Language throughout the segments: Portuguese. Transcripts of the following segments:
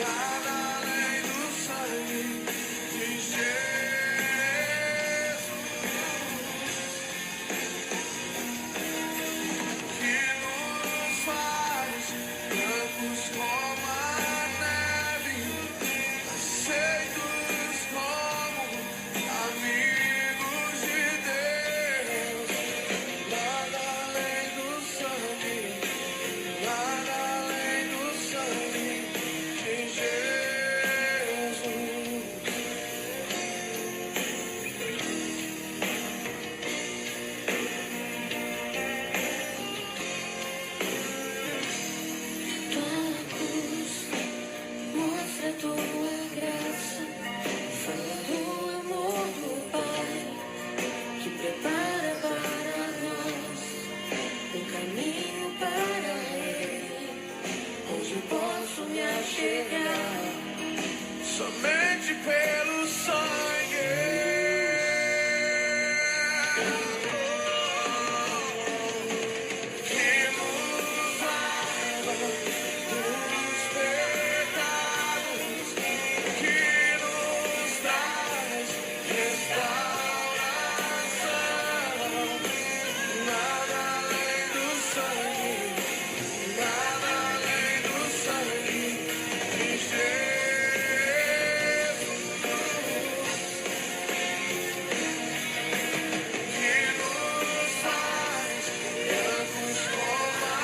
nada além do sangue de Jesus, que nos faz brancos como a neve, aceitos como amigos de Deus. Nada além do sangue, nada além do sangue de Jesus. Tua cruz mostra tua graça, fala do amor do Pai, que prepara para nós um caminho para Ele, onde posso me achegar. Somente pelo sangue, que nos lava dos pecados, que nos traz restauração. Nada além do sangue, nada além do sangue de Jesus. Que nos faz brancos como a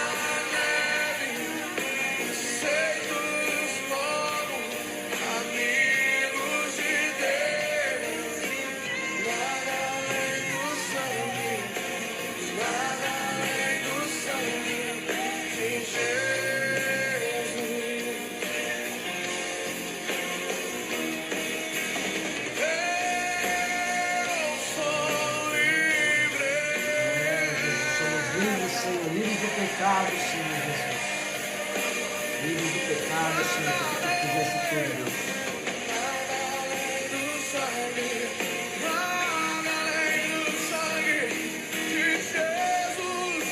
neve, aceitos como amigos de Deus. Nada além do sangue, nada além do sangue de Jesus. Eu sou livre. Somos livres, Senhor, livres do pecado, Senhor Jesus. Livres do pecado, Senhor, porque tu fizeste tudo, Deus. Nada além do sangue, nada além do sangue de Jesus.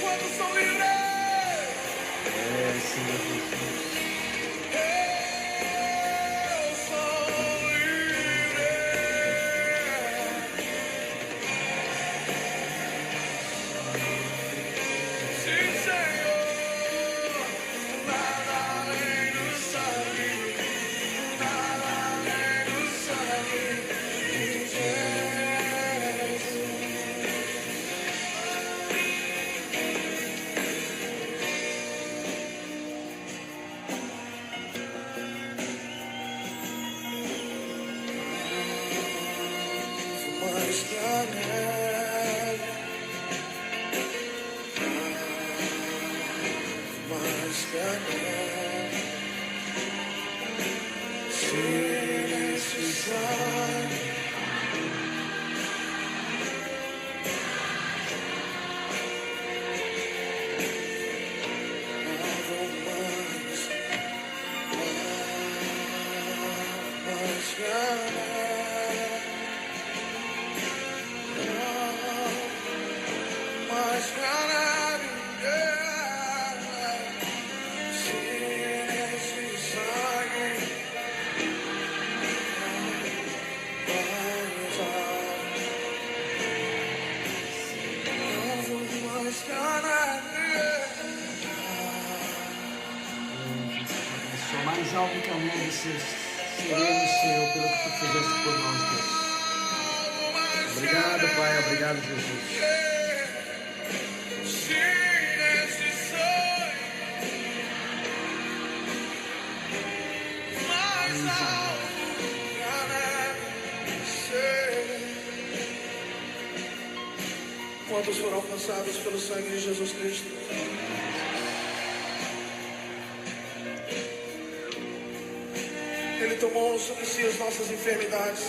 Quando sou livre, Senhor Jesus. eu sou livre. Sim, Senhor. Nada além do sangue, nada além do sangue de Jesus. Mais que a neve, mais que a neve, se necessário. Mais que a neve, mais que a neve, se necessário. Só mais algo que a neve seremos, Senhor, pelo que tu fizeste por nós, Deus. Obrigado, Pai. Obrigado, Jesus. Quantos foram alcançados pelo sangue de Jesus Cristo? Ele tomou sobre si as nossas enfermidades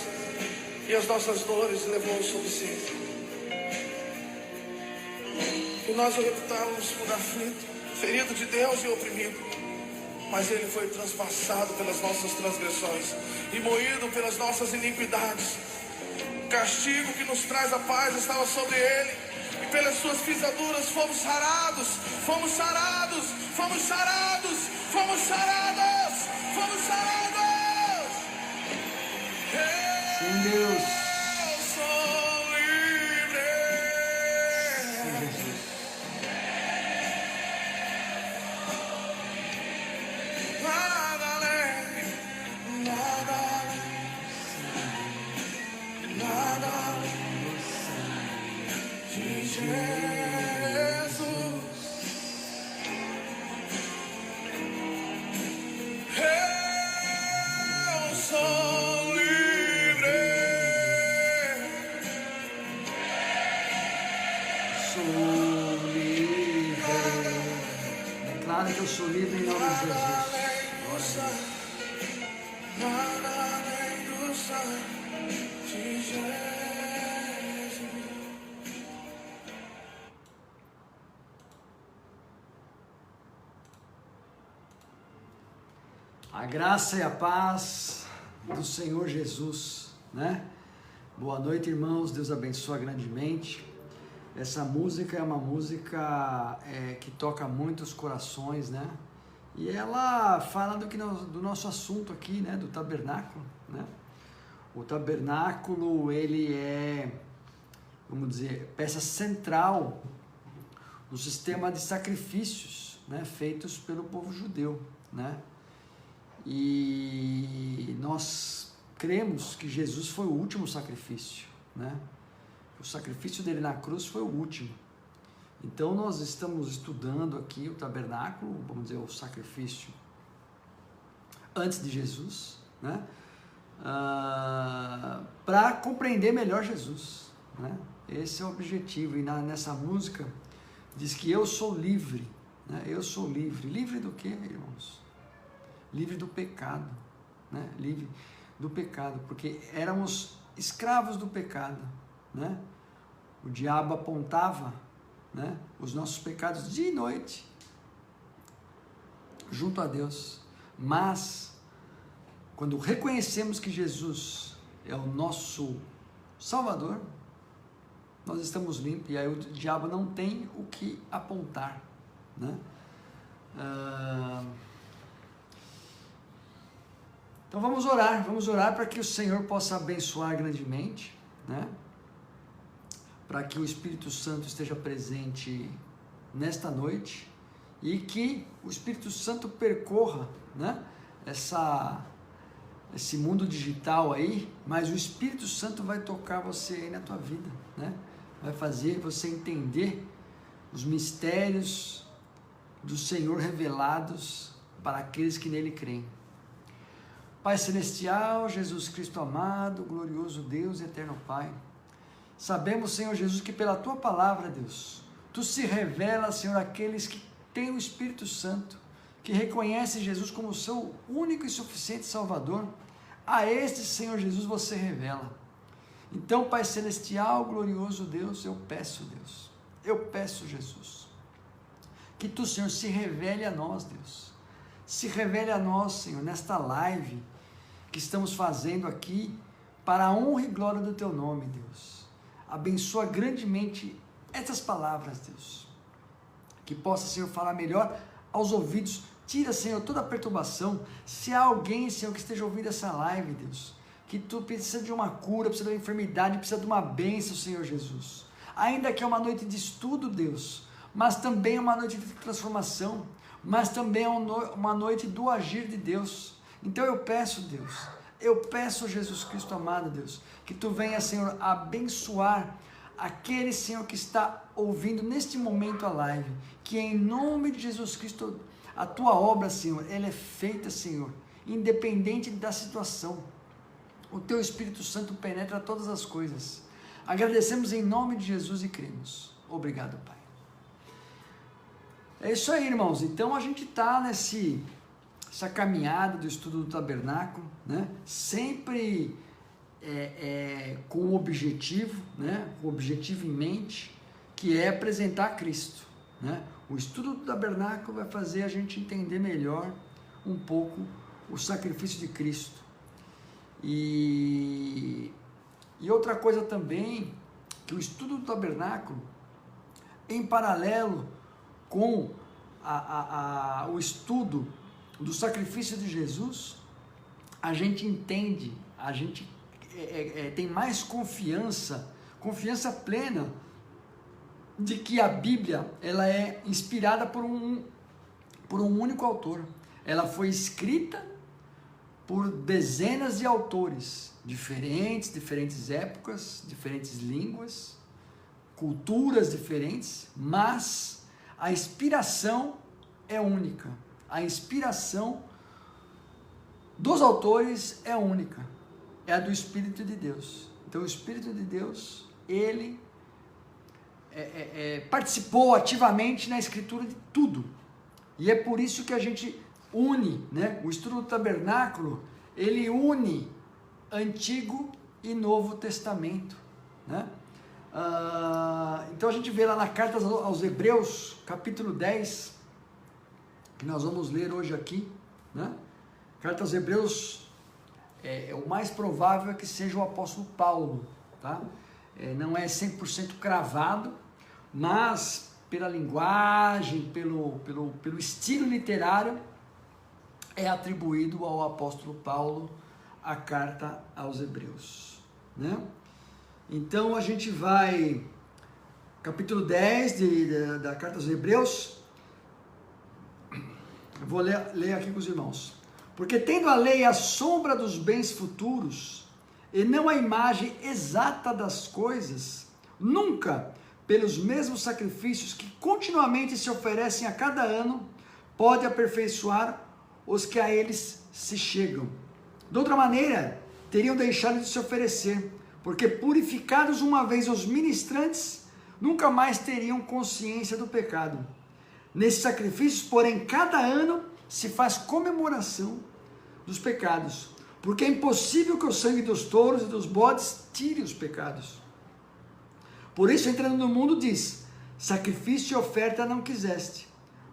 e as nossas dores levou sobre si. E nós o reputávamos por aflito, ferido de Deus e oprimido. Mas ele foi transpassado pelas nossas transgressões e moído pelas nossas iniquidades. O castigo que nos traz a paz estava sobre ele, e pelas suas pisaduras fomos sarados, fomos sarados, fomos sarados, fomos sarados. Sim, Deus. Eu sou livre. Sim, Jesus. Nada além, nada além, nada além de Jesus. Eu sou livre. Sou livre. Declara que eu sou livre em nome de Jesus. Nada além do sangue de Jesus. A graça e a paz do Senhor Jesus, né? Boa noite, irmãos, Deus abençoe grandemente. Essa música é uma música que toca muitos corações, né? E ela fala do nosso assunto aqui, né? Do tabernáculo, né? O tabernáculo, ele é, vamos dizer, peça central no sistema de sacrifícios, né? Feitos pelo povo judeu, né? E nós cremos que Jesus foi o último sacrifício, né? O sacrifício dele na cruz foi o último. Então nós estamos estudando aqui o tabernáculo, vamos dizer, o sacrifício antes de Jesus, né? Para compreender melhor Jesus, né? Esse é o objetivo. E nessa música diz que eu sou livre, né? Eu sou livre. Livre do quê, irmãos? Livre do pecado, né? Livre do pecado, porque éramos escravos do pecado, né? O diabo apontava, né, os nossos pecados dia e noite junto a Deus, mas quando reconhecemos que Jesus é o nosso Salvador, nós estamos limpos, e aí o diabo não tem o que apontar, né? Então vamos orar para que o Senhor possa abençoar grandemente, né? Para que o Espírito Santo esteja presente nesta noite e que o Espírito Santo percorra, né, esse mundo digital aí, mas o Espírito Santo vai tocar você aí na tua vida, né? Vai fazer você entender os mistérios do Senhor revelados para aqueles que nele creem. Pai Celestial, Jesus Cristo amado, glorioso Deus e eterno Pai, sabemos, Senhor Jesus, que pela Tua palavra, Deus, Tu se revela, Senhor, àqueles que têm o Espírito Santo, que reconhecem Jesus como o seu único e suficiente Salvador. A estes, Senhor Jesus, você revela. Então, Pai Celestial, glorioso Deus, eu peço, Jesus, que Tu, Senhor, se revele a nós, Deus. Se revele a nós, Senhor, nesta live que estamos fazendo aqui, para a honra e glória do Teu nome, Deus. Abençoa grandemente essas palavras, Deus. Que possa, Senhor, falar melhor aos ouvidos. Tira, Senhor, toda a perturbação. Se há alguém, Senhor, que esteja ouvindo essa live, Deus, que Tu precisa de uma cura, precisa de uma enfermidade, precisa de uma bênção, Senhor Jesus. Ainda que é uma noite de estudo, Deus, mas também é uma noite de transformação, mas também é uma noite do agir de Deus. Então eu peço, Deus, Jesus Cristo amado, Deus, que Tu venha, Senhor, abençoar aquele, Senhor, que está ouvindo neste momento a live, que em nome de Jesus Cristo, a Tua obra, Senhor, ela é feita, Senhor, independente da situação. O Teu Espírito Santo penetra todas as coisas. Agradecemos em nome de Jesus e cremos. Obrigado, Pai. É isso aí, irmãos. Então a gente está essa caminhada do estudo do tabernáculo, né? Sempre com um objetivo, né? Com um objetivo em mente, que é apresentar Cristo, né? O estudo do tabernáculo vai fazer a gente entender melhor um pouco o sacrifício de Cristo. E outra coisa também, que o estudo do tabernáculo, em paralelo com o estudo do sacrifício de Jesus, a gente entende, a gente tem mais confiança plena de que a Bíblia ela é inspirada por um único autor. Ela foi escrita por dezenas de autores, diferentes épocas, diferentes línguas, culturas diferentes, mas a inspiração é única. A inspiração dos autores é única. É a do Espírito de Deus. Então o Espírito de Deus, ele participou ativamente na escritura de tudo. E é por isso que a gente une, né? O estudo do tabernáculo, ele une Antigo e Novo Testamento, né? Então a gente vê lá na carta aos Hebreus, capítulo 10, que nós vamos ler hoje aqui, né? Carta aos Hebreus, o mais provável é que seja o apóstolo Paulo, tá? Não é 100% cravado, mas pela linguagem, pelo estilo literário, é atribuído ao apóstolo Paulo a carta aos Hebreus, né? Então a gente vai, capítulo 10 da carta aos Hebreus, eu vou ler aqui com os irmãos. Porque tendo a lei a sombra dos bens futuros, e não a imagem exata das coisas, nunca, pelos mesmos sacrifícios que continuamente se oferecem a cada ano, pode aperfeiçoar os que a eles se chegam. De outra maneira, teriam deixado de se oferecer, porque purificados uma vez os ministrantes, nunca mais teriam consciência do pecado. Nesses sacrifícios, porém, cada ano se faz comemoração dos pecados, porque é impossível que o sangue dos touros e dos bodes tire os pecados. Por isso, entrando no mundo, diz: sacrifício e oferta não quiseste,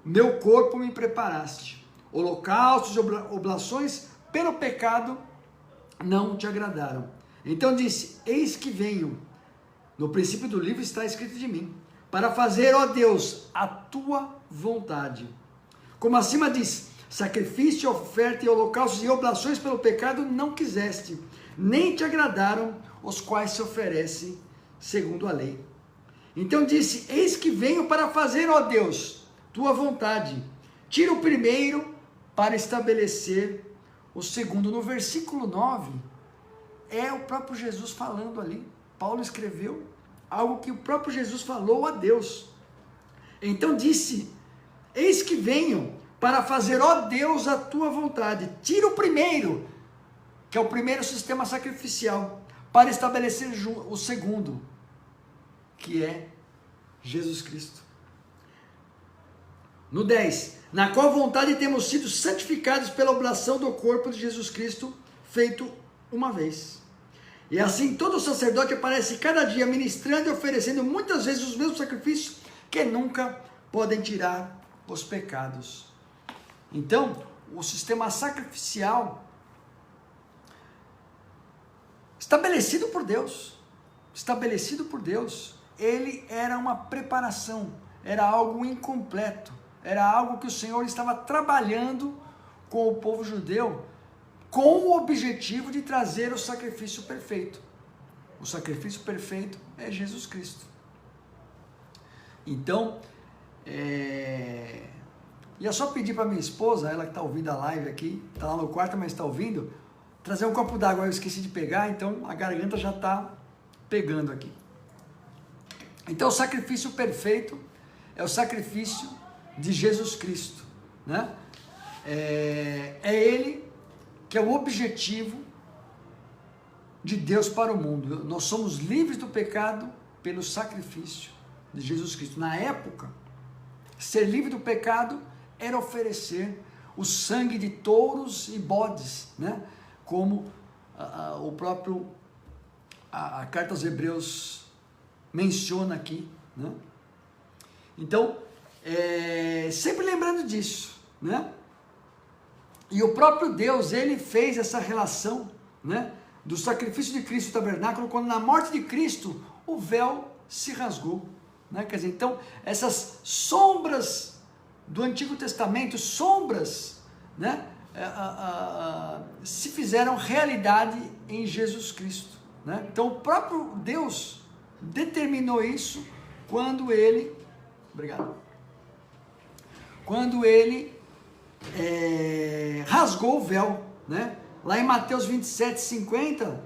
meu corpo me preparaste, holocaustos e oblações pelo pecado não te agradaram. Então disse: eis que venho, no princípio do livro está escrito de mim, para fazer, ó Deus, a tua vontade. Como acima diz: sacrifício, oferta e holocaustos e oblações pelo pecado não quiseste, nem te agradaram os quais se oferecem segundo a lei. Então disse: eis que venho para fazer, ó Deus, tua vontade. Tira o primeiro para estabelecer o segundo. No versículo 9, é o próprio Jesus falando ali. Paulo escreveu algo que o próprio Jesus falou a Deus. Então disse: eis que venho para fazer, ó Deus, a tua vontade. Tira o primeiro, que é o primeiro sistema sacrificial, para estabelecer o segundo, que é Jesus Cristo. No 10, na qual vontade temos sido santificados pela oblação do corpo de Jesus Cristo, feito uma vez. E assim todo sacerdote aparece cada dia ministrando e oferecendo muitas vezes os mesmos sacrifícios que nunca podem tirar os pecados. Então, o sistema sacrificial estabelecido por Deus, ele era uma preparação, era algo incompleto, era algo que o Senhor estava trabalhando com o povo judeu, com o objetivo de trazer o sacrifício perfeito. O sacrifício perfeito é Jesus Cristo. Então, ia só pedir para minha esposa, ela que está ouvindo a live aqui, está lá no quarto, mas está ouvindo, trazer um copo d'água. Eu esqueci de pegar, então a garganta já está pegando aqui. Então o sacrifício perfeito é o sacrifício de Jesus Cristo, né? É Ele que é o objetivo de Deus para o mundo. Nós somos livres do pecado pelo sacrifício de Jesus Cristo. Na época, ser livre do pecado era oferecer o sangue de touros e bodes, né? Como o próprio a carta aos Hebreus menciona aqui, né? Então, sempre lembrando disso, né? E o próprio Deus, ele fez essa relação, né, do sacrifício de Cristo no tabernáculo, quando na morte de Cristo o véu se rasgou, né? Quer dizer, então essas sombras do Antigo Testamento, sombras, né, se fizeram realidade em Jesus Cristo, né? Então o próprio Deus determinou isso quando ele, rasgou o véu, né? Lá em Mateus 27:50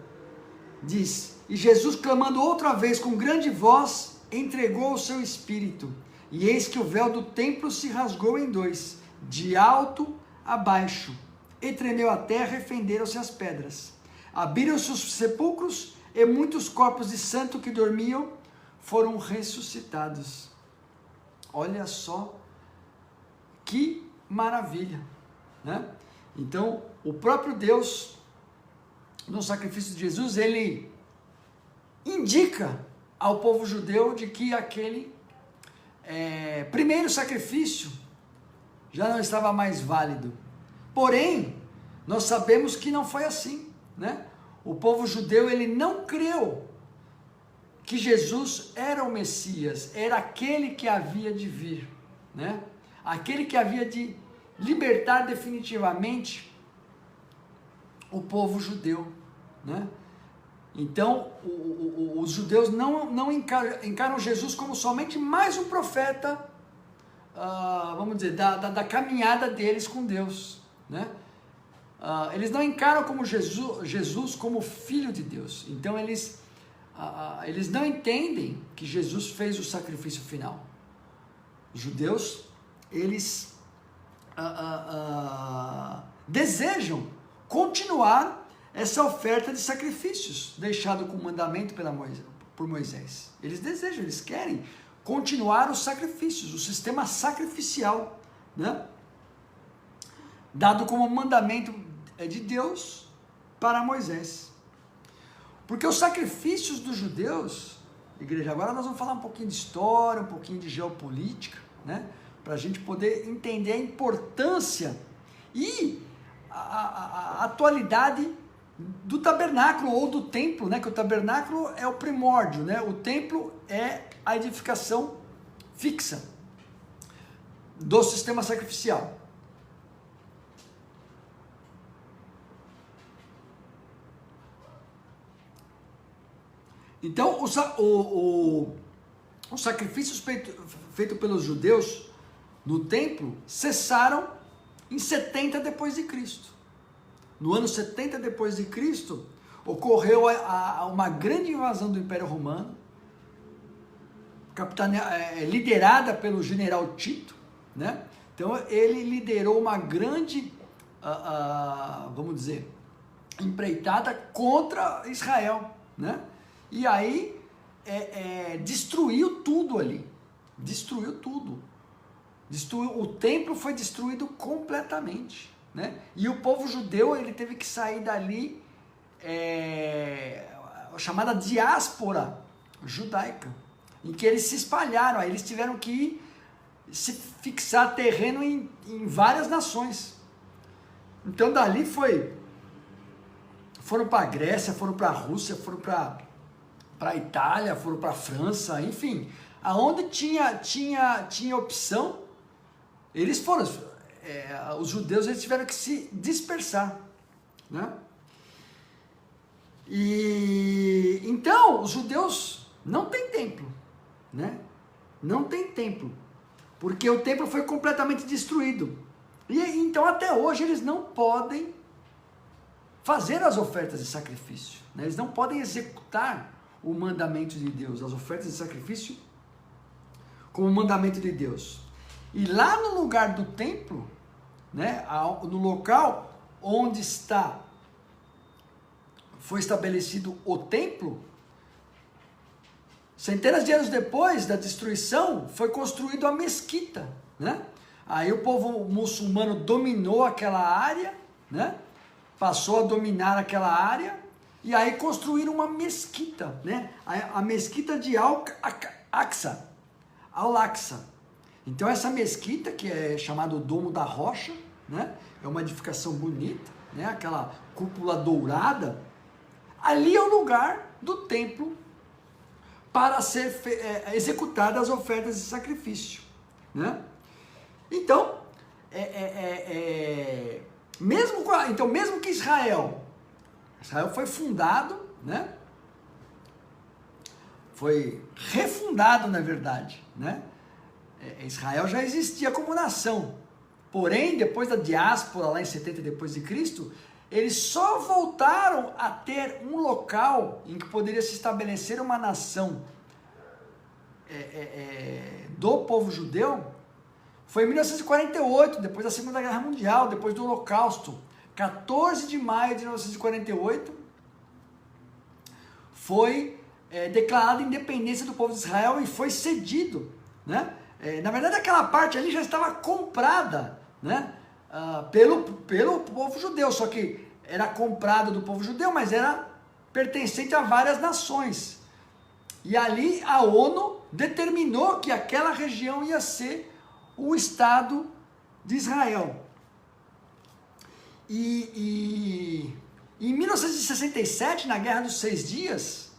diz: e Jesus, clamando outra vez com grande voz, entregou o seu espírito, e eis que o véu do templo se rasgou em dois, de alto a baixo, e tremeu a terra e fenderam-se as pedras. Abriram-se os sepulcros, e muitos corpos de santos que dormiam foram ressuscitados. Olha só que maravilha, né? Então, o próprio Deus, no sacrifício de Jesus, ele indica ao povo judeu de que aquele primeiro sacrifício já não estava mais válido. Porém, nós sabemos que não foi assim, né? O povo judeu, ele não creu que Jesus era o Messias, era aquele que havia de vir, né? Aquele que havia de libertar definitivamente o povo judeu, né? Então, os judeus não encaram Jesus como somente mais um profeta, vamos dizer, da caminhada deles com Deus, né? Eles não encaram como Jesus como filho de Deus. Então, eles não entendem que Jesus fez o sacrifício final. Os judeus, eles desejam continuar essa oferta de sacrifícios deixado como mandamento por Moisés. Eles desejam, eles querem continuar os sacrifícios, o sistema sacrificial, né? Dado como mandamento de Deus para Moisés. Porque os sacrifícios dos judeus, igreja, agora nós vamos falar um pouquinho de história, um pouquinho de geopolítica, né? Para a gente poder entender a importância e a atualidade do tabernáculo ou do templo, né? Que o tabernáculo é o primórdio, né? O templo é a edificação fixa do sistema sacrificial. Então, os sacrifícios feitos pelos judeus no templo cessaram em 70 depois de Cristo. No ano 70 depois de Cristo, ocorreu uma grande invasão do Império Romano, liderada pelo general Tito, né? Então, ele liderou uma grande, vamos dizer, empreitada contra Israel, né? E aí, destruiu tudo ali, destruiu tudo. O templo foi destruído completamente, né? E o povo judeu, ele teve que sair dali, chamada diáspora judaica, em que eles se espalharam, aí eles tiveram que se fixar terreno em várias nações. Então dali foram para a Grécia, foram para a Rússia, foram para a Itália, foram para a França, enfim, aonde tinha opção, eles foram, os judeus, eles tiveram que se dispersar, né? E então os judeus não têm templo, né? Não tem templo, porque o templo foi completamente destruído. E então até hoje eles não podem fazer as ofertas de sacrifício, né? Eles não podem executar o mandamento de Deus, as ofertas de sacrifício como mandamento de Deus. E lá no lugar do templo, né, no local onde foi estabelecido o templo, centenas de anos depois da destruição, foi construída a mesquita, né? Aí o povo muçulmano dominou aquela área, né? Passou a dominar aquela área, e aí construíram uma mesquita, né? A mesquita de Al-Aqsa. Então essa mesquita, que é chamada o Domo da Rocha, né? É uma edificação bonita, né? Aquela cúpula dourada, ali é o lugar do templo para ser executadas as ofertas de sacrifício, né? Então, mesmo que Israel foi fundado, né? Foi refundado, na verdade, né? Israel já existia como nação, porém, depois da diáspora, lá em 70 depois de Cristo, eles só voltaram a ter um local em que poderia se estabelecer uma nação do povo judeu. Foi em 1948, depois da Segunda Guerra Mundial, depois do Holocausto. 14 de maio de 1948, foi declarada a independência do povo de Israel e foi cedido, né? Na verdade, aquela parte ali já estava comprada, né? Pelo povo judeu, só que era comprado do povo judeu, mas era pertencente a várias nações. E ali a ONU determinou que aquela região ia ser o Estado de Israel. E em 1967, na Guerra dos 6 Dias,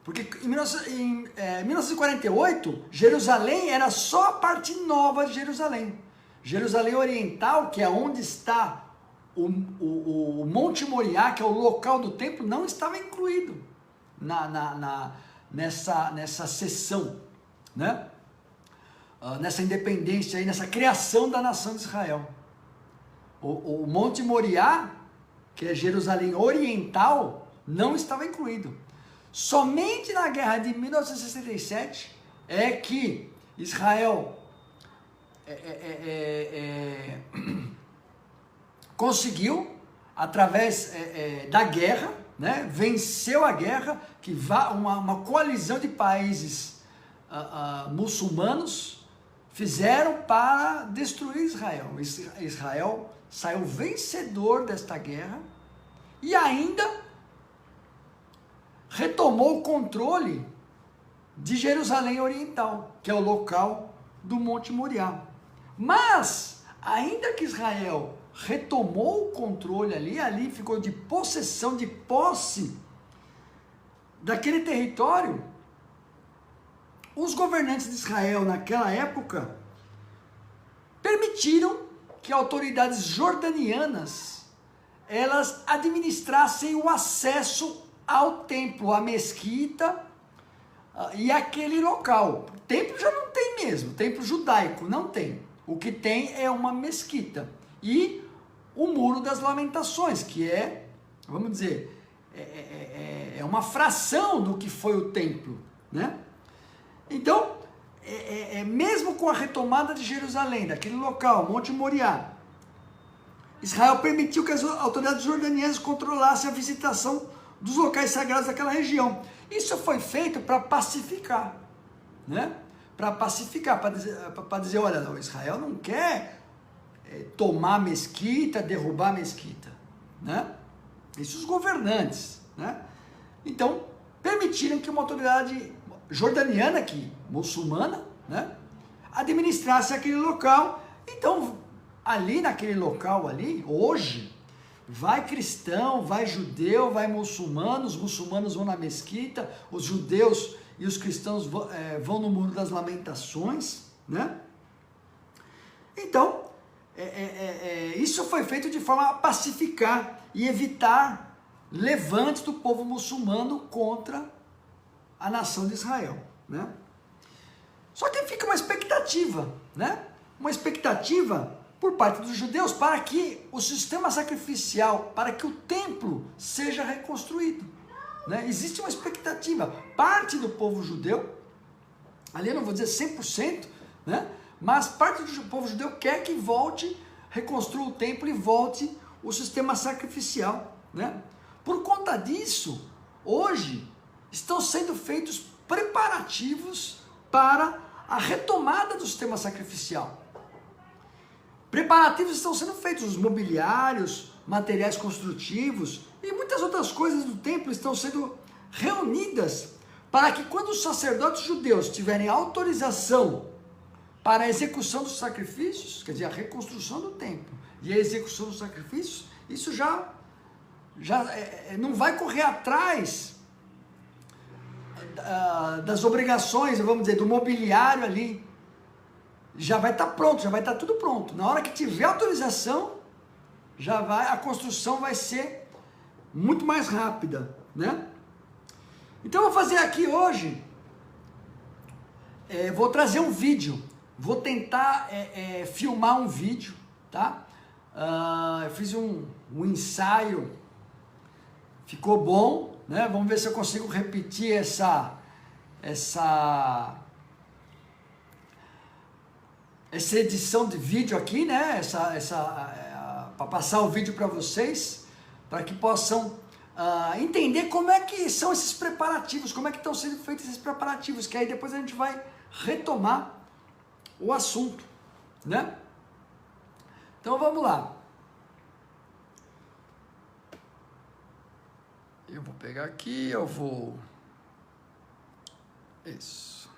porque em 1948, Jerusalém era só a parte nova de Jerusalém. Jerusalém Oriental, que é onde está o Monte Moriá, que é o local do templo, não estava incluído nessa seção, né? Nessa independência, aí, nessa criação da nação de Israel. O Monte Moriá, que é Jerusalém Oriental, não estava incluído. Somente na guerra de 1967 é que Israel conseguiu, através da guerra, né, venceu a guerra, que uma coalizão de países muçulmanos fizeram para destruir Israel. Israel saiu vencedor desta guerra e ainda retomou o controle de Jerusalém Oriental, que é o local do Monte Moriá. Mas, ainda que Israel retomou o controle ali ficou de possessão, de posse daquele território, os governantes de Israel naquela época permitiram que autoridades jordanianas elas administrassem o acesso ao templo, à mesquita e aquele local. O templo já não tem mesmo, o templo judaico não tem. O que tem é uma mesquita e o Muro das Lamentações, que é, vamos dizer, é uma fração do que foi o templo, né? Então, mesmo com a retomada de Jerusalém, daquele local, Monte Moriá, Israel permitiu que as autoridades jordanianas controlassem a visitação dos locais sagrados daquela região. Isso foi feito para pacificar, né? Para pacificar, para dizer, olha, não, Israel não quer tomar a mesquita, derrubar a mesquita, né? Isso os governantes, né? Então, permitiram que uma autoridade jordaniana, aqui, muçulmana, né, administrasse aquele local. Então, ali naquele local ali, hoje, vai cristão, vai judeu, vai muçulmano, os muçulmanos vão na mesquita, os judeus e os cristãos vão no Muro das Lamentações, né? Então, isso foi feito de forma a pacificar e evitar levantes do povo muçulmano contra a nação de Israel, né? Só que fica uma expectativa, né? Uma expectativa por parte dos judeus para que o sistema sacrificial, para que o templo seja reconstruído, né? Existe uma expectativa, parte do povo judeu, ali eu não vou dizer 100%, né? Mas parte do povo judeu quer que volte, reconstrua o templo e volte o sistema sacrificial, né? Por conta disso, hoje estão sendo feitos preparativos para a retomada do sistema sacrificial. Preparativos estão sendo feitos, os mobiliários, materiais construtivos e muitas outras coisas do templo estão sendo reunidas para que quando os sacerdotes judeus tiverem autorização para a execução dos sacrifícios, quer dizer, a reconstrução do templo e a execução dos sacrifícios, isso já não vai correr atrás das obrigações, vamos dizer, do mobiliário ali, já vai estar pronto, já vai estar tudo pronto. Na hora que tiver autorização, a construção vai ser muito mais rápida, né? Então eu vou fazer aqui hoje, vou trazer um vídeo, vou tentar filmar um vídeo, tá? Eu fiz um ensaio, ficou bom, né? Vamos ver se eu consigo repetir essa edição de vídeo aqui, né? Para passar o vídeo para vocês, para que possam entender como é que são esses preparativos, como é que estão sendo feitos esses preparativos, que aí depois a gente vai retomar o assunto, né? Então vamos lá. Eu vou pegar aqui, eu vou... Isso.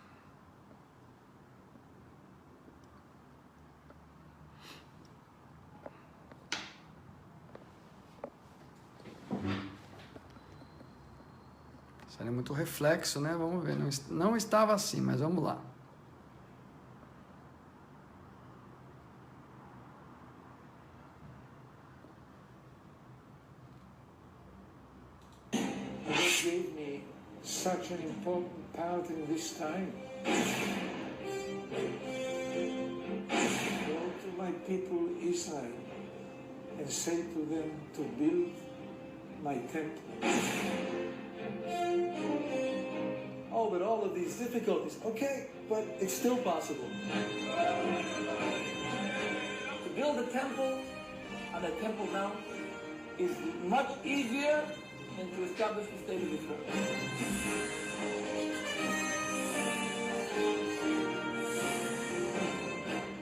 Isso é muito reflexo, né? Vamos ver. Não estava assim, mas vamos lá. Gave me such an important part in this time. Go to my people Israel and say to them to build my temple. Oh, but all of these difficulties. Okay, but it's still possible. To build a temple on a temple mount is much easier than to establish the state of Israel.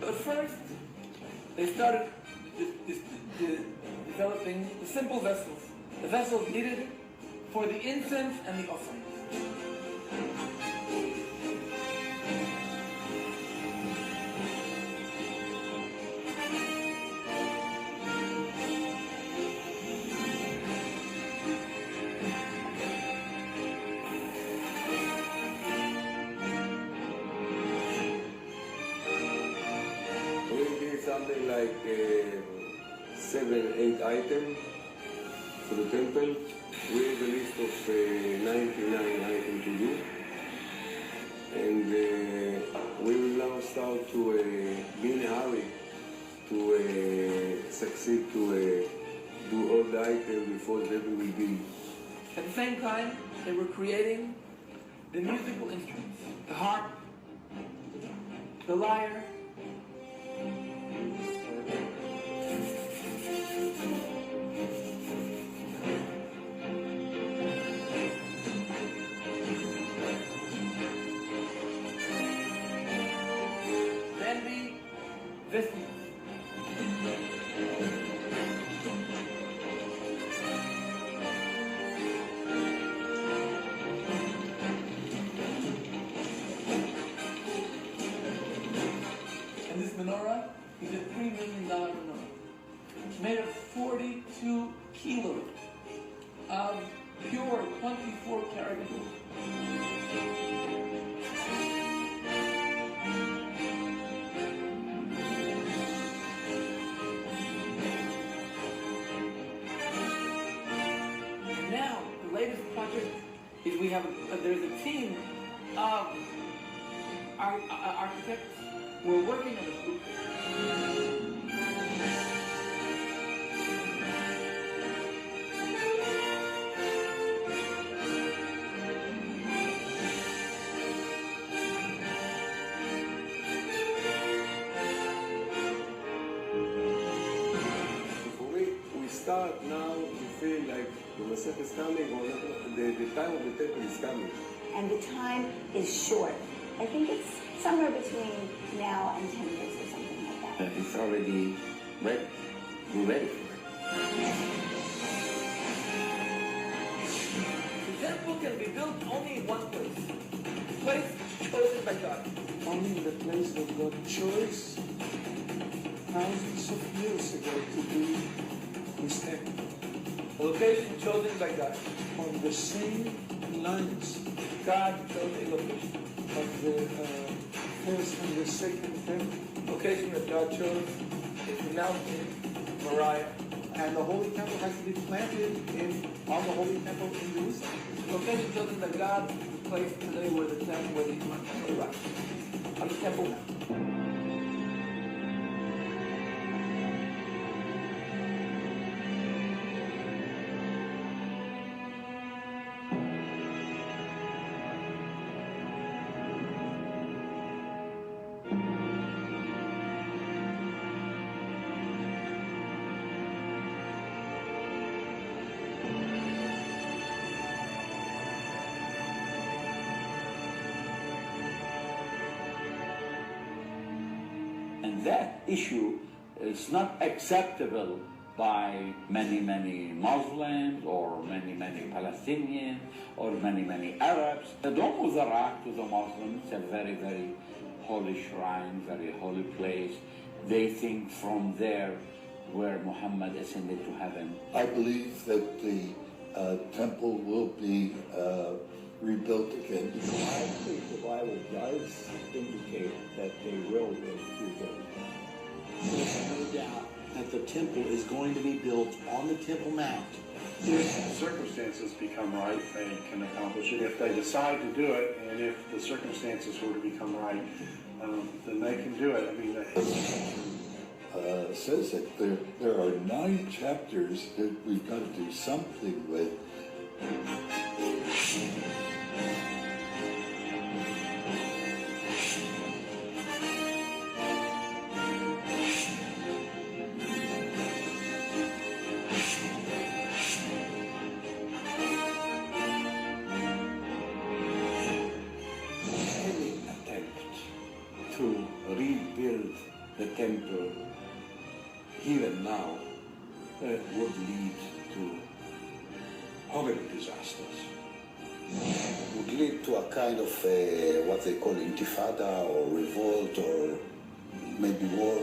But first, they started developing the simple vessels. The vessels needed for the incense and the offering. Something like 7-8 items for the temple with a list of 99 items to do, and we will now start to be in a hurry to succeed to do all the items before the temple will be. At the same time, they were creating the musical instruments, the harp, the lyre, menorah is a $3 million menorah. It's made of 42 kilos of pure 24-karat gold. Now, the latest project is we have there's a team of architects. We're working on a blueprint. For me, we start now to feel like the Masech is coming, or the time of the temple is coming. And the time is short. I think it's somewhere between now and 10 years or something like that. It's already ready. We're ready for it. The temple can be built only in one place. The place chosen by God. Only the place that God chose thousands of years ago to be His temple. A location chosen by God. On the same lines God chose a location. of the first and the second temple. Location that God chose is the mountain Moriah. and the Holy Temple has to be planted on the Holy Temple in Jerusalem. Okay, it doesn't the God place today where the temple, where the right, on the Temple Mount. And that issue is not acceptable by many Muslims or many Palestinians or many Arabs. The Dome of the Rock to the Muslims is a very holy shrine, very holy place. They think from there where Muhammad ascended to heaven. I believe that the temple will be rebuilt again. I think the Bible does indicate that they will be rebuilt. There's no doubt that the temple is going to be built on the Temple Mount. If circumstances become right, they can accomplish it. If they decide to do it, and if the circumstances were to become right, then they can do it. I mean, says that there are 9 chapters that we've got to do something with. To rebuild the temple here and now would lead to horrible disasters. Would lead to a kind of what they call intifada or revolt or maybe war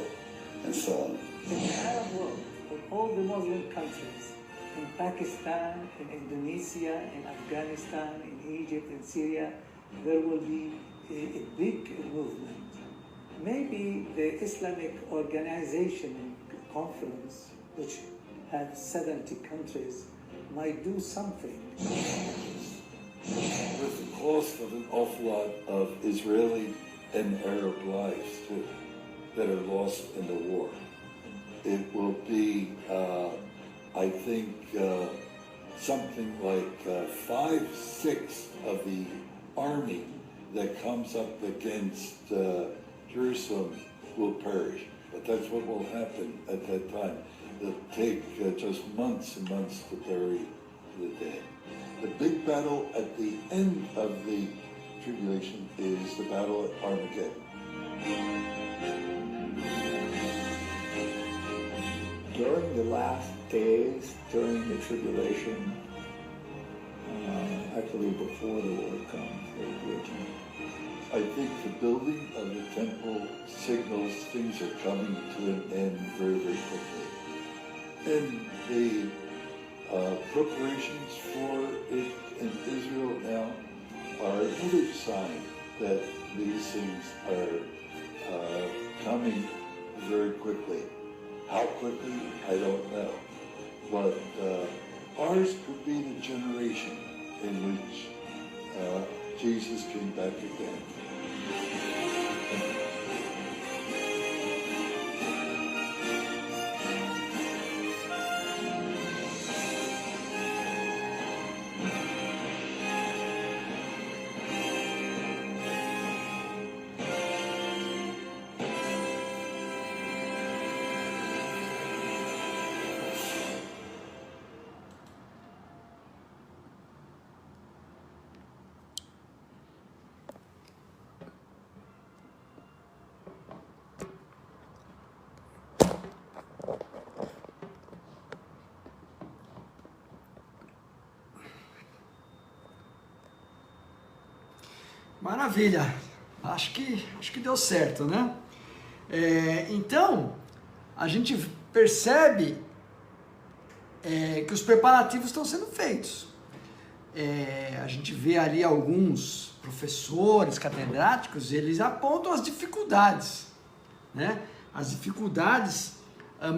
and so on. In the Arab world, in all the Muslim countries, in Pakistan, in Indonesia, in Afghanistan, in Egypt, in Syria, there will be a big movement. Maybe the Islamic Organization Conference, which has 70 countries, might do something. With the cost of an awful lot of Israeli and Arab lives, too, that are lost in the war. It will be, I think, something like 5/6 of the army that comes up against Jerusalem will perish. But that's what will happen at that time. It'll take just months and months to bury the dead. The big battle at the end of the tribulation is the battle at Armageddon. During the last days, during the tribulation, actually before the war comes, I think the building of the temple signals things are coming to an end very quickly. And the preparations for it in Israel now are another sign that these things are coming very quickly. How quickly, I don't know. But ours could be the generation in which Jesus came back again. Maravilha, acho que deu certo, né? Então, a gente percebe que os preparativos estão sendo feitos. A gente vê ali alguns professores catedráticos, eles apontam as dificuldades, né? As dificuldades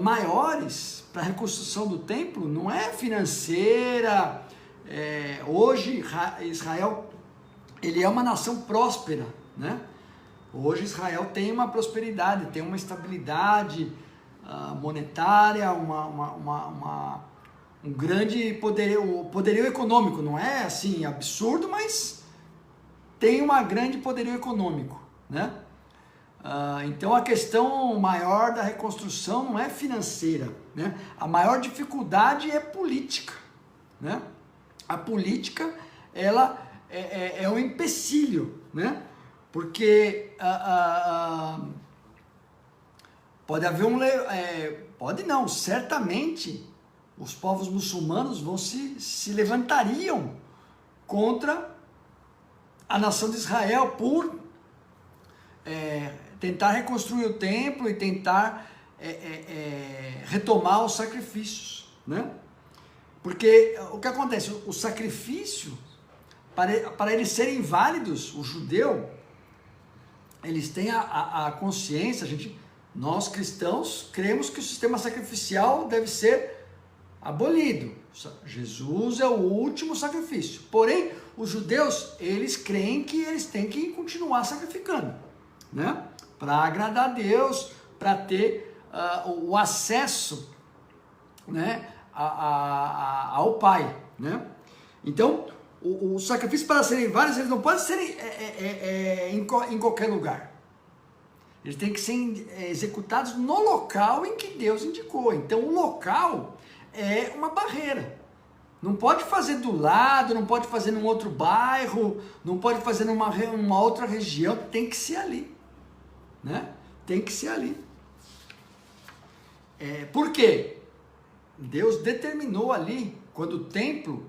maiores para a reconstrução do templo não é financeira. Hoje Israel ele é uma nação próspera, né? Hoje Israel tem uma prosperidade, tem uma estabilidade monetária, um grande poderio econômico. Não é assim absurdo, mas tem um grande poderio econômico, né? Então a questão maior da reconstrução não é financeira, né? A maior dificuldade é política, né? A política, ela é um empecilho, né? Porque pode haver pode não, certamente os povos muçulmanos se levantariam contra a nação de Israel por tentar reconstruir o templo e tentar retomar os sacrifícios, né? Porque o que acontece? O sacrifício, para eles serem válidos, o judeu, eles têm a consciência, nós cristãos cremos que o sistema sacrificial deve ser abolido. Jesus é o último sacrifício. Porém, os judeus, eles creem que eles têm que continuar sacrificando, né? Para agradar a Deus, para ter o acesso, né, ao Pai, né? Então, o sacrifício, para serem vários, eles não podem ser em qualquer lugar. Eles têm que ser executados no local em que Deus indicou. Então, o local é uma barreira. Não pode fazer do lado, não pode fazer num outro bairro, não pode fazer numa outra região, tem que ser ali, né? Tem que ser ali. Por quê? Deus determinou ali, quando o templo,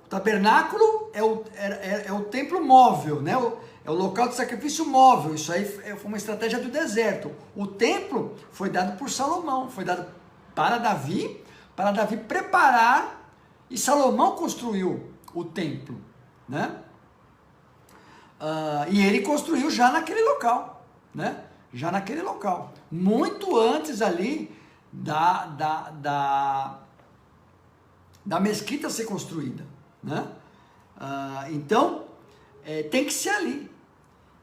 o tabernáculo é o templo móvel, né? É o local de sacrifício móvel. Isso aí foi uma estratégia do deserto. O templo foi dado por Salomão, foi dado para Davi preparar, e Salomão construiu o templo, né? E ele construiu já naquele local, né? Já naquele local, muito antes ali da mesquita ser construída, né? Então, tem que ser ali.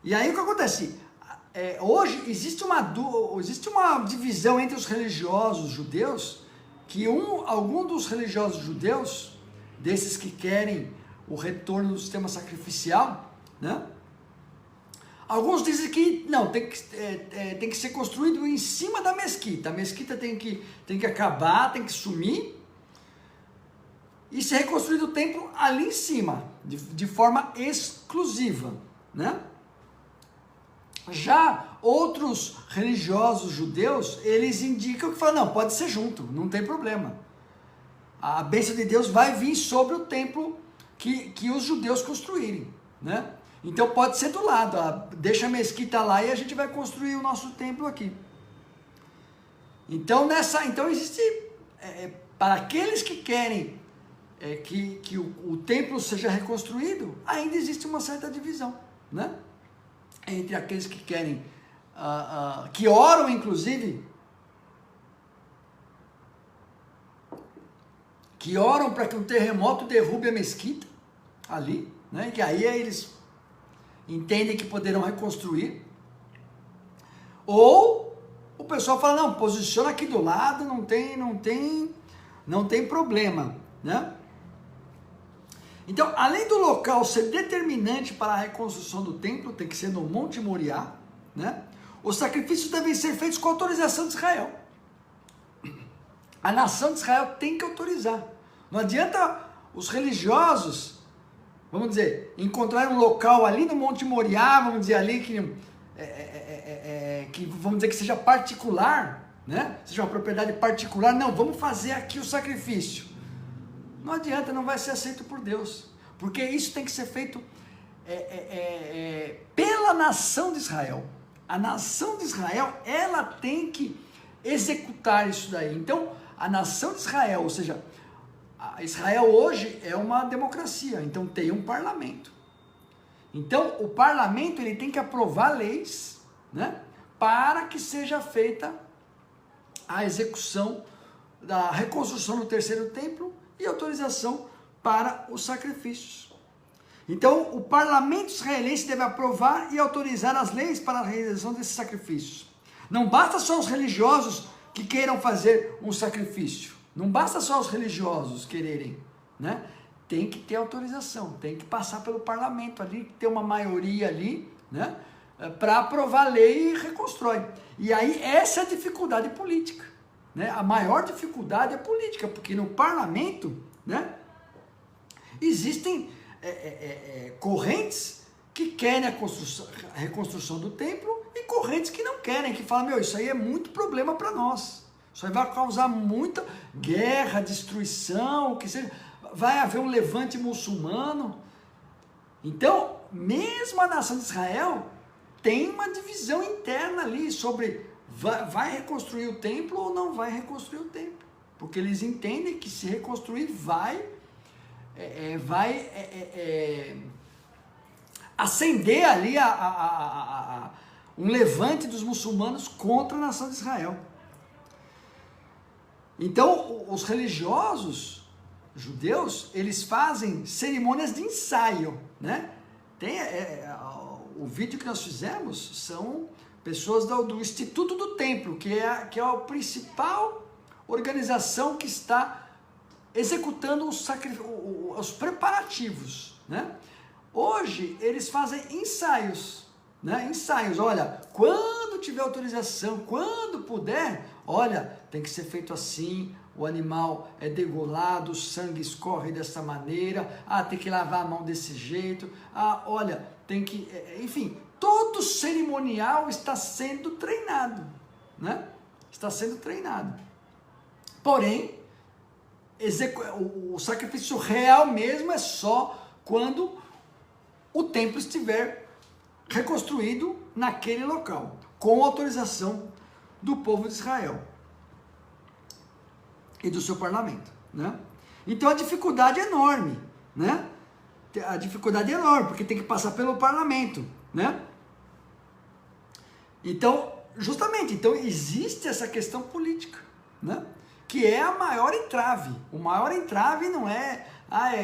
E aí o que acontece? Hoje existe uma divisão entre os religiosos judeus, que algum dos religiosos judeus, desses que querem o retorno do sistema sacrificial, né? Alguns dizem que não, tem que ser construído em cima da mesquita. A mesquita tem que acabar, tem que sumir, e ser reconstruído o templo ali em cima, de forma exclusiva, né? Já outros religiosos judeus, eles indicam que falam, não, pode ser junto, não tem problema. A bênção de Deus vai vir sobre o templo que os judeus construírem, né? Então pode ser do lado, deixa a mesquita lá e a gente vai construir o nosso templo aqui. Então existe, para aqueles que querem que o templo seja reconstruído, ainda existe uma certa divisão, né? Entre aqueles que querem, que oram inclusive, que oram para que um terremoto derrube a mesquita ali, né? Que aí eles entendem que poderão reconstruir. Ou o pessoal fala, não, posiciona aqui do lado, não tem problema, né? Então, além do local ser determinante para a reconstrução do templo, tem que ser no Monte Moriá, né? Os sacrifícios devem ser feitos com autorização de Israel. A nação de Israel tem que autorizar. Não adianta os religiosos, vamos dizer, encontrar um local ali no Monte Moriá, vamos dizer ali que vamos dizer que seja particular, né? Seja uma propriedade particular. Não, vamos fazer aqui o sacrifício. Não adianta, não vai ser aceito por Deus, porque isso tem que ser feito pela nação de Israel. A nação de Israel, ela tem que executar isso daí. Então, a nação de Israel, ou seja, Israel hoje é uma democracia, então tem um parlamento. Então, o parlamento ele tem que aprovar leis, né, para que seja feita a execução da reconstrução do terceiro templo e autorização para os sacrifícios. Então, o parlamento israelense deve aprovar e autorizar as leis para a realização desses sacrifícios. Não basta só os religiosos que queiram fazer um sacrifício. Não basta só os religiosos quererem, né? Tem que ter autorização, tem que passar pelo parlamento ali, ter uma maioria ali, né? Para aprovar a lei e reconstrói. E aí essa é a dificuldade política, né? A maior dificuldade é política, porque no parlamento, né, existem correntes que querem a reconstrução do templo e correntes que não querem, que falam, isso aí é muito problema para nós. Isso aí vai causar muita guerra, destruição, que seja, vai haver um levante muçulmano. Então, mesmo a nação de Israel tem uma divisão interna ali sobre vai reconstruir o templo ou não vai reconstruir o templo. Porque eles entendem que se reconstruir vai acender ali um levante dos muçulmanos contra a nação de Israel. Então, os religiosos judeus, eles fazem cerimônias de ensaio, né? Tem o vídeo que nós fizemos são pessoas do Instituto do Templo, que é a principal organização que está executando os preparativos, né? Hoje eles fazem ensaios, né? Ensaios, olha, quando tiver autorização, quando puder, olha, tem que ser feito assim, o animal é degolado, o sangue escorre dessa maneira, tem que lavar a mão desse jeito, olha, tem que, enfim, todo cerimonial está sendo treinado, né? Está sendo treinado. Porém, o sacrifício real mesmo é só quando o templo estiver reconstruído naquele local, com autorização do povo de Israel e do seu parlamento, né? Então a dificuldade é enorme, né? A dificuldade é enorme, porque tem que passar pelo parlamento, né? Então, justamente, existe essa questão política, né? Que é a maior entrave. O maior entrave não é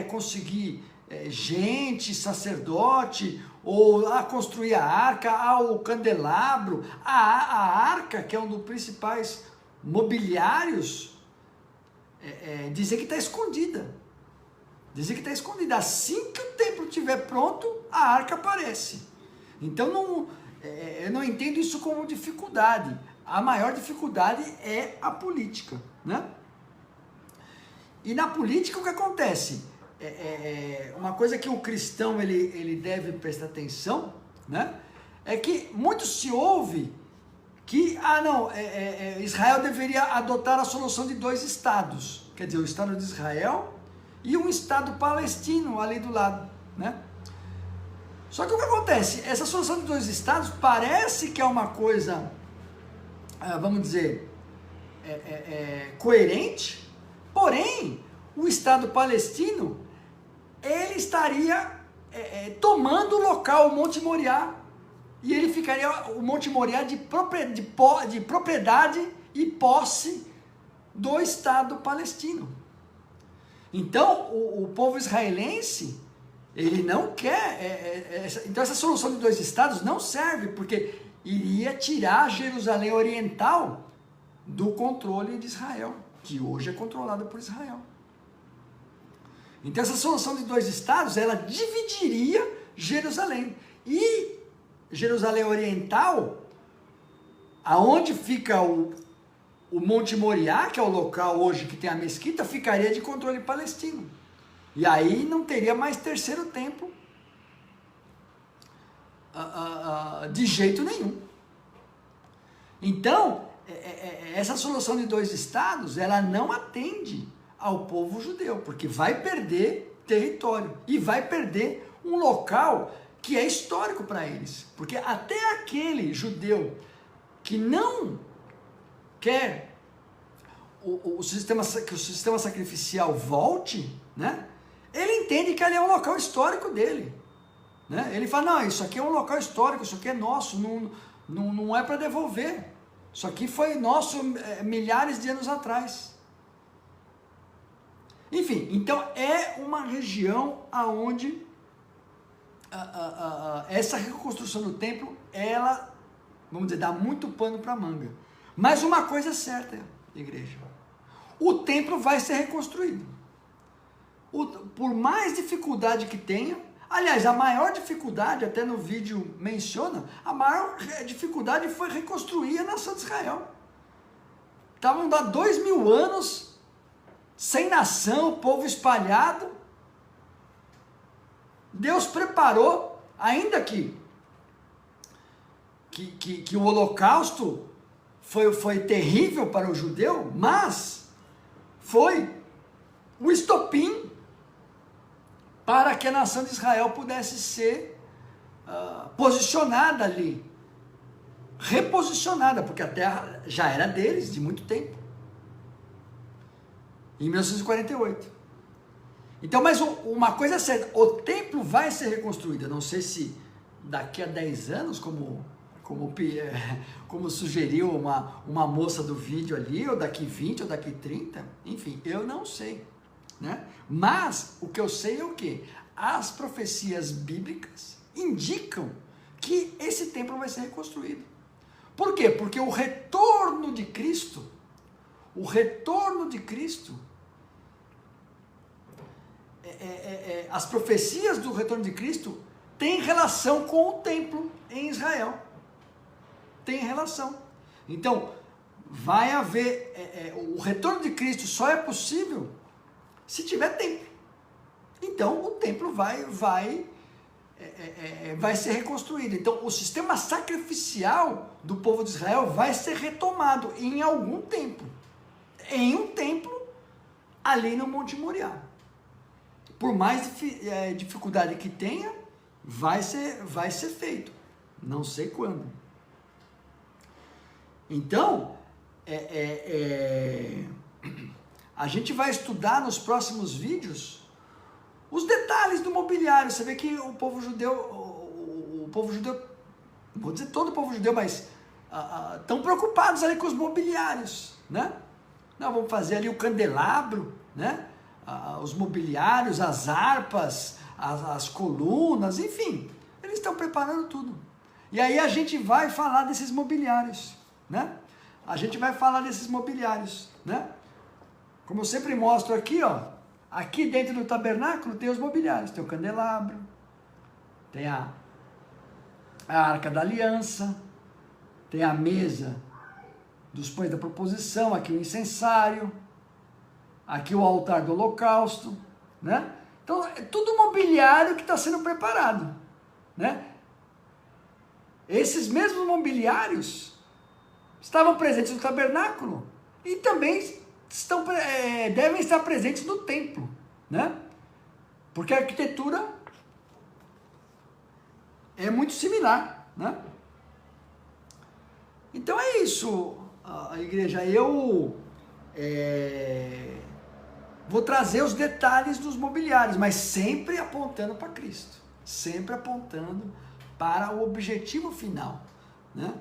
conseguir gente, sacerdote, ou construir a arca, o candelabro, a arca, que é um dos principais mobiliários, dizer que está escondida. Dizer que está escondida. Assim que o templo estiver pronto, a arca aparece. Então, eu não entendo isso como dificuldade. A maior dificuldade é a política, né? E na política o que acontece? Uma coisa que o cristão ele deve prestar atenção, né? É que muito se ouve que Israel deveria adotar a solução de 2 estados, quer dizer, o Estado de Israel e um Estado palestino ali do lado, né? Só que o que acontece? Essa solução de 2 estados parece que é uma coisa, vamos dizer, coerente, porém, o Estado palestino, ele estaria tomando o local, o Monte Moriá, e ele ficaria, o Monte Moriá, de propriedade e posse do Estado palestino. Então, o povo israelense, ele não quer, então essa solução de 2 estados não serve, porque iria tirar Jerusalém Oriental do controle de Israel, que hoje é controlado por Israel. Então essa solução de 2 estados, ela dividiria Jerusalém. E Jerusalém Oriental, aonde fica o Monte Moriá, que é o local hoje que tem a mesquita, ficaria de controle palestino. E aí não teria mais terceiro templo de jeito nenhum. Então, essa solução de 2 estados, ela não atende ao povo judeu, porque vai perder território e vai perder um local que é histórico para eles. Porque até aquele judeu que não quer que o sistema sacrificial volte, né? Ele entende que ali é um local histórico dele, né? Ele fala, não, isso aqui é um local histórico, isso aqui é nosso, não é para devolver. Isso aqui foi nosso milhares de anos atrás. Enfim, então é uma região aonde essa reconstrução do templo, ela, vamos dizer, dá muito pano para manga. Mas uma coisa é certa, igreja, o templo vai ser reconstruído. Por mais dificuldade que tenha, aliás, a maior dificuldade, até no vídeo menciona, a maior dificuldade foi reconstruir a nação de Israel. Estavam há 2000 anos, sem nação, povo espalhado. Deus preparou, ainda que o holocausto foi terrível para o judeu, mas foi o estopim para que a nação de Israel pudesse ser posicionada ali, reposicionada, porque a terra já era deles de muito tempo, em 1948. Então, mas uma coisa é certa, o templo vai ser reconstruído. Eu não sei se daqui a 10 anos, como sugeriu uma moça do vídeo ali, ou daqui 20, ou daqui 30, enfim, eu não sei, né? Mas o que eu sei é o quê? As profecias bíblicas indicam que esse templo vai ser reconstruído. Por quê? Porque o retorno de Cristo, as profecias do retorno de Cristo têm relação com o templo em Israel. Tem relação. Então, vai haver, o retorno de Cristo só é possível se tiver templo. Então, o templo vai ser reconstruído. Então, o sistema sacrificial do povo de Israel vai ser retomado em algum templo. Em um templo ali no Monte Moriá. Por mais dificuldade que tenha, vai ser feito. Não sei quando. Então, a gente vai estudar nos próximos vídeos os detalhes do mobiliário. Você vê que o povo judeu, vou dizer todo o povo judeu, mas estão preocupados ali com os mobiliários, né? Nós vamos fazer ali o candelabro, né? Os mobiliários, as harpas, as colunas, enfim, eles estão preparando tudo. E aí a gente vai falar desses mobiliários, né? A gente vai falar desses mobiliários, né? Como eu sempre mostro aqui, ó, aqui dentro do tabernáculo tem os mobiliários, tem o candelabro, tem a arca da aliança, tem a mesa dos pães da proposição, aqui o incensário, aqui o altar do holocausto, né? Então, é tudo mobiliário que está sendo preparado, né? Esses mesmos mobiliários estavam presentes no tabernáculo e também devem estar presentes no templo, né? Porque a arquitetura é muito similar, né? Então é isso, a igreja. Eu vou trazer os detalhes dos mobiliários, mas sempre apontando para Cristo, sempre apontando para o objetivo final, né?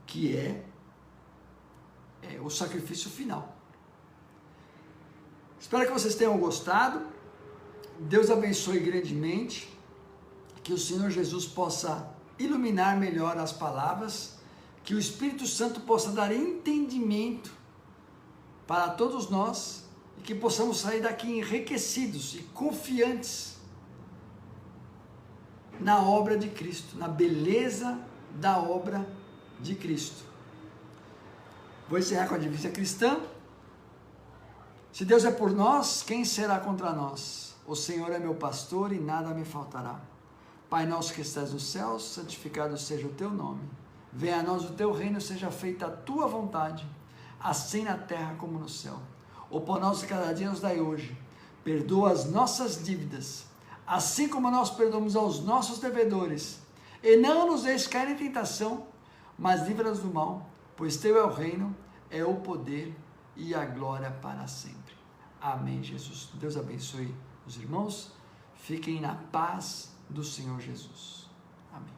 Que é o sacrifício final. Espero que vocês tenham gostado. Deus abençoe grandemente, que o Senhor Jesus possa iluminar melhor as palavras, que o Espírito Santo possa dar entendimento para todos nós e que possamos sair daqui enriquecidos e confiantes na obra de Cristo, na beleza da obra de Cristo. Vou encerrar com a divisa cristã. Se Deus é por nós, quem será contra nós? O Senhor é meu pastor e nada me faltará. Pai nosso que estás nos céus, santificado seja o teu nome. Venha a nós o teu reino, seja feita a tua vontade, assim na terra como no céu. O pão nosso de cada dia nos dai hoje. Perdoa as nossas dívidas, assim como nós perdoamos aos nossos devedores. E não nos deixes cair em tentação, mas livra-nos do mal, pois teu é o reino, é o poder e a glória para sempre. Amém, Jesus. Deus abençoe os irmãos. Fiquem na paz do Senhor Jesus. Amém.